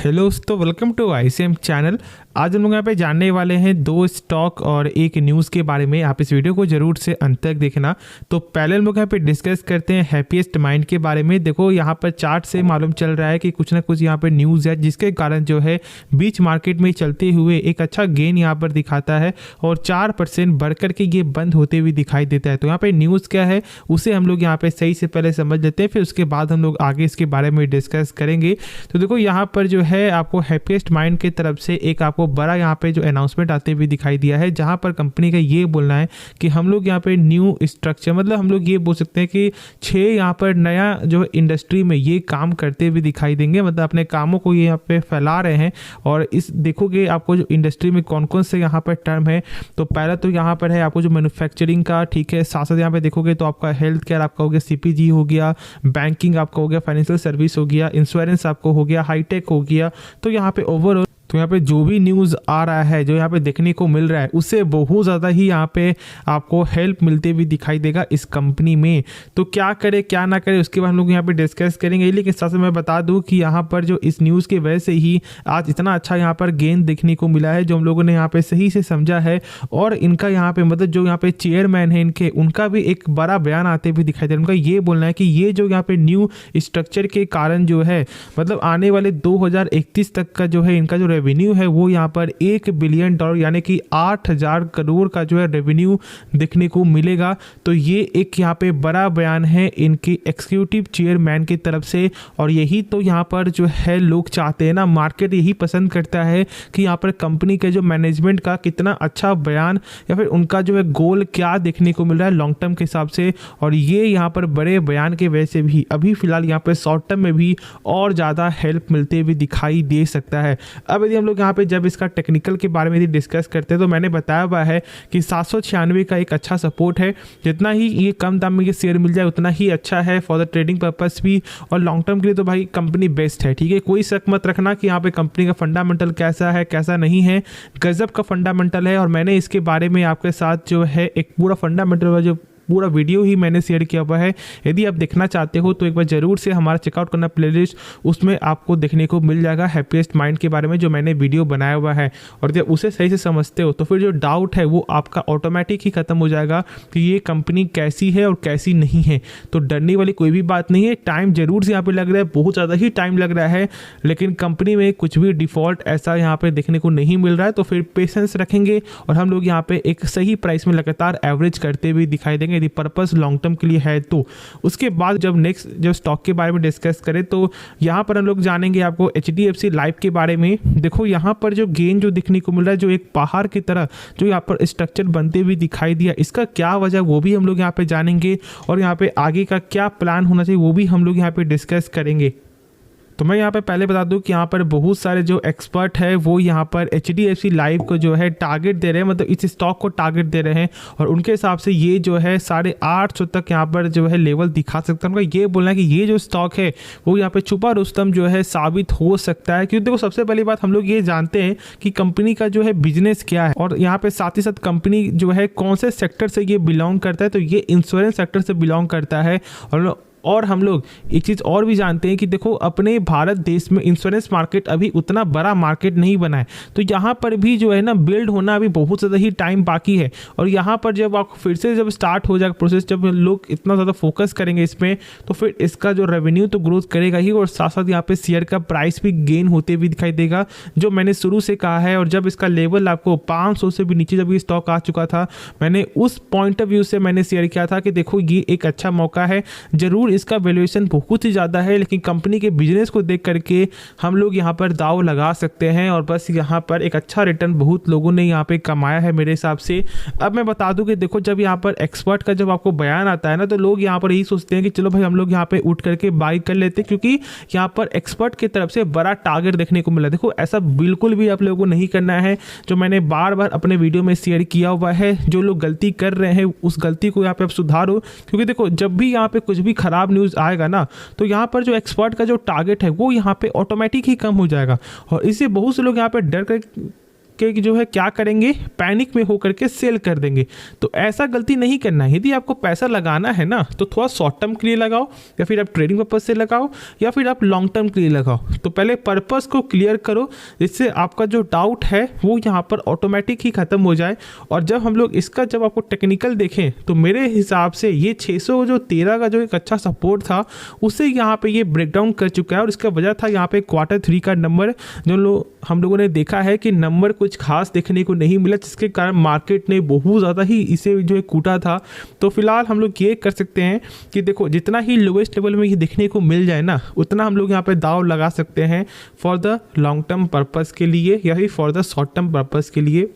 Hello दोस्तों, welcome to ICM channel. आज हम लोग यहाँ पे जानने वाले हैं दो स्टॉक और एक न्यूज़ के बारे में। आप इस वीडियो को जरूर से अंत तक देखना। तो पहले हम लोग यहाँ पे डिस्कस करते हैं हैप्पीएस्ट माइंड के बारे में। देखो यहाँ पर चार्ट से मालूम चल रहा है कि कुछ ना कुछ यहाँ पे न्यूज़ है जिसके कारण जो है बीच मार्केट में चलते हुए एक अच्छा गेन यहाँ पर दिखाता है और 4% बढ़ करके ये बंद होते हुए दिखाई देता है। तो यहाँ पे न्यूज़ क्या है उसे हम लोग यहाँ पे सही से पहले समझ लेते हैं, फिर उसके बाद हम लोग आगे इसके बारे में डिस्कस करेंगे। तो देखो यहाँ पर जो है आपको हैप्पीएस्ट माइंड की तरफ से एक आपको बड़ा यहाँ पे जो अनाउंसमेंट आते हुए दिखाई दिया है, जहाँ पर कंपनी का ये बोलना है कि हम लोग यहाँ पे न्यू स्ट्रक्चर, मतलब हम लोग ये बोल सकते हैं कि 6 यहाँ पर नया जो इंडस्ट्री में ये काम करते हुए दिखाई देंगे। मतलब अपने कामों को ये यहाँ पे फैला रहे हैं। और इस देखोगे आपको जो इंडस्ट्री में कौन कौन से यहाँ पर टर्म है, तो पहला तो यहाँ पर है आपको जो मैन्युफैक्चरिंग का, ठीक है। साथ साथ यहाँ पे देखोगे तो आपका हेल्थ केयर आपका हो गया, सीपीजी हो गया, बैंकिंग आपका हो गया, फाइनेंशियल सर्विस हो गया, इंश्योरेंस आपको हो गया, हाईटेक हो गया। तो यहाँ पे ओवरऑल तो यहाँ पे जो भी न्यूज़ आ रहा है, जो यहाँ पे देखने को मिल रहा है, उससे बहुत ज़्यादा ही यहाँ पे आपको हेल्प मिलते हुए दिखाई देगा इस कंपनी में। तो क्या करे क्या ना करे उसके बाद हम लोग यहाँ पे डिस्कस करेंगे। लेकिन साथ में मैं बता दूँ कि यहाँ पर जो इस न्यूज़ की वजह से ही आज इतना अच्छा यहाँ पर गेन देखने को मिला है, जो हम लोगों ने यहाँ पे सही से समझा है। और इनका यहाँ पे मतलब जो यहाँ पे चेयरमैन है इनके, उनका भी एक बड़ा बयान आते हुए दिखाई दे रहा है। उनका ये बोलना है कि ये जो यहाँ पे न्यू स्ट्रक्चर के कारण जो है, मतलब आने वाले 2031 तक का जो है इनका जो रेवेन्यू है वो यहाँ पर $1 बिलियन यानी कि 8,000 करोड़ का जो है रेवेन्यू देखने को मिलेगा। तो ये एक यहाँ पे बड़ा बयान है इनकी एग्जीक्यूटिव चेयरमैन की तरफ से। और यही तो यहाँ पर जो है लोग चाहते हैं ना, मार्केट यही पसंद करता है कि यहाँ पर कंपनी के जो मैनेजमेंट का कितना अच्छा बयान या फिर उनका जो है गोल क्या देखने को मिल रहा है लॉन्ग टर्म के हिसाब से। और ये यहाँ पर बड़े बयान के वजह से भी अभी फिलहाल यहाँ पर शॉर्ट टर्म में भी और ज़्यादा हेल्प मिलते हुए दिखाई दे सकता है। अब यदि हम लोग यहाँ पे जब इसका टेक्निकल के बारे में यदि डिस्कस करते हैं तो मैंने बताया हुआ है कि 796 का एक अच्छा सपोर्ट है। जितना ही ये कम दाम में ये शेयर मिल जाए उतना ही अच्छा है फॉर द ट्रेडिंग पर्पस भी, और लॉन्ग टर्म के लिए तो भाई कंपनी बेस्ट है, ठीक है। कोई शक मत रखना कि यहाँ पे कंपनी का फंडामेंटल कैसा है कैसा नहीं है, गजब का फंडामेंटल है। और मैंने इसके बारे में आपके साथ जो है एक पूरा फंडामेंटल जो पूरा वीडियो ही मैंने शेयर किया हुआ है। यदि आप देखना चाहते हो तो एक बार जरूर से हमारा चेकआउट करना प्लेलिस्ट, उसमें आपको देखने को मिल जाएगा हैप्पीएस्ट माइंड के बारे में जो मैंने वीडियो बनाया हुआ है। और जब उसे सही से समझते हो तो फिर जो डाउट है वो आपका ऑटोमेटिक ही खत्म हो जाएगा कि ये कंपनी कैसी है और कैसी नहीं है। तो डरने वाली कोई भी बात नहीं है। टाइम जरूर से यहाँ पे लग रहा है, बहुत ज़्यादा ही टाइम लग रहा है, लेकिन कंपनी में कुछ भी डिफॉल्ट ऐसा यहाँ पे देखने को नहीं मिल रहा है। तो फिर पेशेंस रखेंगे और हम लोग यहाँ पे एक सही प्राइस में लगातार एवरेज करते हुए दिखाई देंगे यदि पर्पस लॉन्ग टर्म के लिए है तो। उसके बाद जब नेक्स्ट जो स्टॉक के बारे में डिस्कस करें तो यहाँ पर हम लोग जानेंगे आपको HDFC लाइफ के बारे में। देखो यहाँ पर जो गेन जो दिखने को मिल रहा है, जो एक पहाड़ की तरह जो यहाँ पर स्ट्रक्चर बनते हुए दिखाई दिया, इसका क्या वजह वो भी हम लोग यहाँ पे जानेंगे। और यहाँ पे आगे का क्या प्लान होना चाहिए वो भी हम लोग यहाँ पे डिस्कस करेंगे। तो मैं यहाँ पे पहले बता दूं कि यहाँ पर बहुत सारे जो एक्सपर्ट है वो यहाँ पर HDFC लाइफ को जो है टारगेट दे रहे हैं, मतलब इस स्टॉक को टारगेट दे रहे हैं। और उनके हिसाब से ये जो है 850 तक यहाँ पर जो है लेवल दिखा सकता है। उनका ये बोलना है कि ये जो स्टॉक है वो यहाँ पे छुपा रुस्तम जो है साबित हो सकता है। क्योंकि देखो सबसे पहली बात हम लोग ये जानते हैं कि कंपनी का जो है बिजनेस क्या है, और यहाँ पे साथ ही साथ कंपनी जो है कौन से सेक्टर से ये बिलोंग करता है। तो ये इंश्योरेंस सेक्टर से बिलोंग करता है। और हम लोग एक चीज़ और भी जानते हैं कि देखो अपने भारत देश में इंश्योरेंस मार्केट अभी उतना बड़ा मार्केट नहीं बना है। तो यहाँ पर भी जो है ना बिल्ड होना अभी बहुत ज़्यादा ही टाइम बाकी है। और यहाँ पर जब आप फिर से जब स्टार्ट हो जाएगा प्रोसेस, जब लोग इतना ज़्यादा फोकस करेंगे इसमें, तो फिर इसका जो रेवेन्यू तो ग्रोथ करेगा ही, और साथ साथ यहाँ पे शेयर का प्राइस भी गेन होते हुए दिखाई देगा, जो मैंने शुरू से कहा है। और जब इसका लेवल आपको 500 से भी नीचे जब ये स्टॉक आ चुका था, मैंने उस पॉइंट ऑफ व्यू से मैंने शेयर किया था कि देखो ये एक अच्छा मौका है। जरूर इसका वैल्यूएशन बहुत ही ज़्यादा है, लेकिन कंपनी के बिजनेस को देख करके हम लोग यहाँ पर दाव लगा सकते हैं। और बस यहाँ पर एक अच्छा रिटर्न बहुत लोगों ने यहाँ पे कमाया है मेरे हिसाब से। अब मैं बता दूं कि देखो जब यहाँ पर एक्सपर्ट का जब आपको बयान आता है ना, तो लोग यहाँ पर यही सोचते हैं कि चलो भाई हम लोग यहाँ पे उठ करके बाई कर लेते हैं, क्योंकि यहाँ पर एक्सपर्ट की तरफ से बड़ा टारगेट देखने को मिला। देखो ऐसा बिल्कुल भी आप लोगों को नहीं करना है, जो मैंने बार बार अपने वीडियो में शेयर किया हुआ है। जो लोग गलती कर रहे हैं उस गलती को यहाँ पे आप सुधारो, क्योंकि देखो जब भी यहाँ पे कुछ भी खराब न्यूज़ आएगा ना, तो यहाँ पर जो एक्सपर्ट का जो टारगेट है वो यहाँ पे ऑटोमेटिक ही कम हो जाएगा। और इससे बहुत से लोग यहाँ पे डर कर के जो है क्या करेंगे, पैनिक में होकर के सेल कर देंगे। तो ऐसा गलती नहीं करना है। यदि आपको पैसा लगाना है ना तो थोड़ा शॉर्ट टर्म के लिए लगाओ, या फिर आप ट्रेडिंग पर्पज से लगाओ, या फिर आप लॉन्ग टर्म के लिए लगाओ। तो पहले पर्पस को क्लियर करो, जिससे आपका जो डाउट है वो यहाँ पर ऑटोमेटिक ही खत्म हो जाए। और जब हम लोग इसका जब आपको टेक्निकल देखें तो मेरे हिसाब से ये 613 का जो एक अच्छा सपोर्ट था उसे यहाँ पे ये ब्रेकडाउन कर चुका है। और इसका वजह था यहाँ पे Q3 का नंबर जो हम लोगों ने देखा है कि नंबर कुछ खास देखने को नहीं मिला, जिसके कारण मार्केट ने बहुत ज़्यादा ही इसे जो है कूटा था। तो फिलहाल हम लोग ये कर सकते हैं कि देखो जितना ही लोएस्ट लेवल में ये देखने को मिल जाए ना, उतना हम लोग यहाँ पे दाव लगा सकते हैं for the long term purpose के लिए या फिर for the short term purpose के लिए।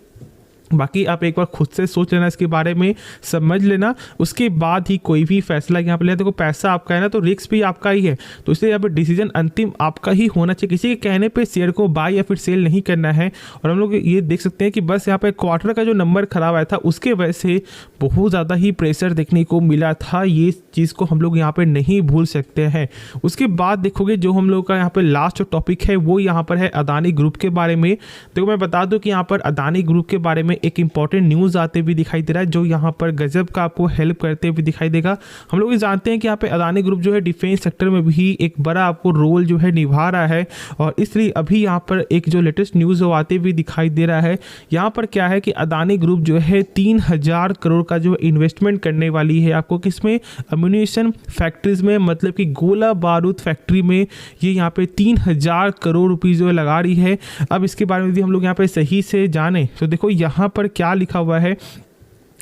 बाकी आप एक बार खुद से सोच लेना, इसके बारे में समझ लेना, उसके बाद ही कोई भी फैसला यहाँ पे लेना। देखो पैसा आपका है ना, तो रिस्क भी आपका ही है, तो इसलिए यहाँ पे डिसीजन अंतिम आपका ही होना चाहिए। किसी के कहने पे शेयर को बाय या फिर सेल नहीं करना है। और हम लोग ये देख सकते हैं कि बस यहाँ पे क्वार्टर का जो नंबर खराब आया था उसके वजह से बहुत ज़्यादा ही प्रेशर देखने को मिला था। ये चीज़ को हम लोग यहाँ पर नहीं भूल सकते हैं। उसके बाद देखोगे जो हम लोग का यहाँ पर लास्ट जो टॉपिक है वो यहाँ पर है अदानी ग्रुप के बारे में। देखो मैं बता दूँ कि यहाँ पर अदानी ग्रुप के बारे में एक इंपॉर्टेंट न्यूज़ आते हुए दिखाई दे रहा है, जो यहाँ पर गजब का आपको हेल्प करते हुए दिखाई देगा। हम लोग जानते हैं कि यहाँ पे अदानी ग्रुप जो है डिफेंस सेक्टर में भी एक बड़ा आपको रोल जो है निभा रहा है। और इसलिए अभी यहाँ पर एक जो लेटेस्ट न्यूज़ वो आते हुए दिखाई दे रहा है। यहाँ पर क्या है कि अदानी ग्रुप जो है 3000 करोड़ का जो इन्वेस्टमेंट करने वाली है आपको किसमें, अम्यूनिशन फैक्ट्रीज में, मतलब कि गोला बारूद फैक्ट्री में ये यहाँ पे 3000 करोड़ रुपीज़ जो लगा रही है। अब इसके बारे में भी हम लोग यहाँ पे सही से जाने तो देखो यहाँ पर क्या लिखा हुआ है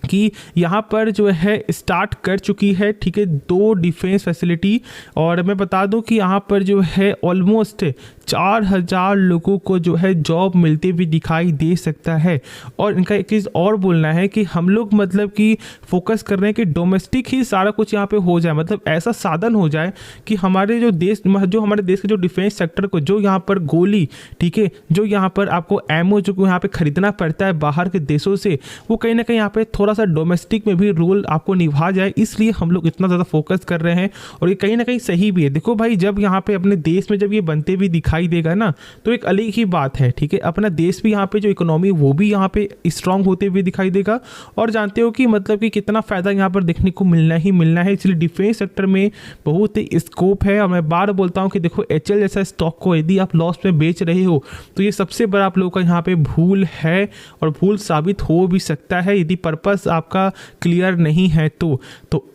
कि यहाँ पर जो है स्टार्ट कर चुकी है, ठीक है, 2 डिफेंस फैसिलिटी। और मैं बता दूं कि यहाँ पर जो है ऑलमोस्ट 4000 लोगों को जो है जॉब मिलते हुए दिखाई दे सकता है। और इनका एक चीज़ और बोलना है कि हम लोग मतलब कि फोकस कर रहे हैं कि डोमेस्टिक ही सारा कुछ यहाँ पे हो जाए, मतलब ऐसा साधन हो जाए कि हमारे हमारे देश के जो डिफेंस सेक्टर को जो यहाँ पर गोली, ठीक है, जो यहाँ पर आपको एमओ जो यहाँ पे खरीदना पड़ता है बाहर के देशों से, वो कहीं ना कहीं यहाँ पे थोड़ा सा डोमेस्टिक में भी रोल आपको निभा जाए। इसलिए हम लोग इतना ज़्यादा फोकस कर रहे हैं और ये कहीं ना कहीं सही भी है। देखो भाई, जब यहाँ पे अपने देश में जब ये बनते भी दिखाई देगा ना तो एक अलग ही बात है, ठीक है। अपना देश भी यहाँ पे जो इकोनॉमी वो भी यहाँ पे स्ट्रांग होते हुए दिखाई देगा। और जानते हो कि मतलब कि कितना फ़ायदा यहाँ पर देखने को मिलना ही मिलना है। इसलिए डिफेंस सेक्टर में बहुत ही स्कोप है। और मैं बार बोलता हूँ कि देखो एचएल जैसा स्टॉक को यदि आप लॉस में बेच रहे हो तो ये सबसे बड़ा आप लोगों का यहाँ पे भूल है, और भूल साबित हो भी सकता है यदि पर्पस आपका क्लियर नहीं है तो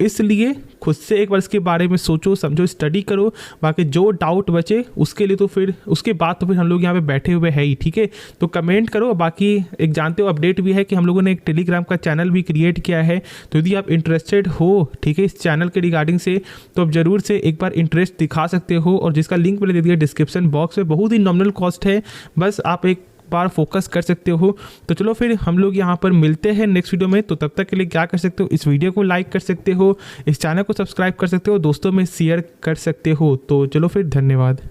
इसलिए खुद से एक बार इसके बारे में सोचो, समझो, स्टडी करो। बाकी जो डाउट बचे उसके लिए तो फिर उसके बाद तो फिर हम लोग यहाँ पे बैठे हुए हैं ही, ठीक है। तो कमेंट करो। बाकी एक जानते हो अपडेट भी है कि हम लोगों ने एक टेलीग्राम का चैनल भी क्रिएट किया है, तो यदि आप इंटरेस्टेड हो, ठीक है, इस चैनल के रिगार्डिंग से, तो आप जरूर से एक बार इंटरेस्ट दिखा सकते हो। और जिसका लिंक मैंने दे दिया डिस्क्रिप्शन बॉक्स में, बहुत ही नॉमिनल कॉस्ट है, बस आप एक बार फोकस कर सकते हो। तो चलो फिर हम लोग यहाँ पर मिलते हैं नेक्स्ट वीडियो में। तो तब तक के लिए क्या कर सकते हो, इस वीडियो को लाइक कर सकते हो, इस चैनल को सब्सक्राइब कर सकते हो, दोस्तों में शेयर कर सकते हो। तो चलो फिर, धन्यवाद।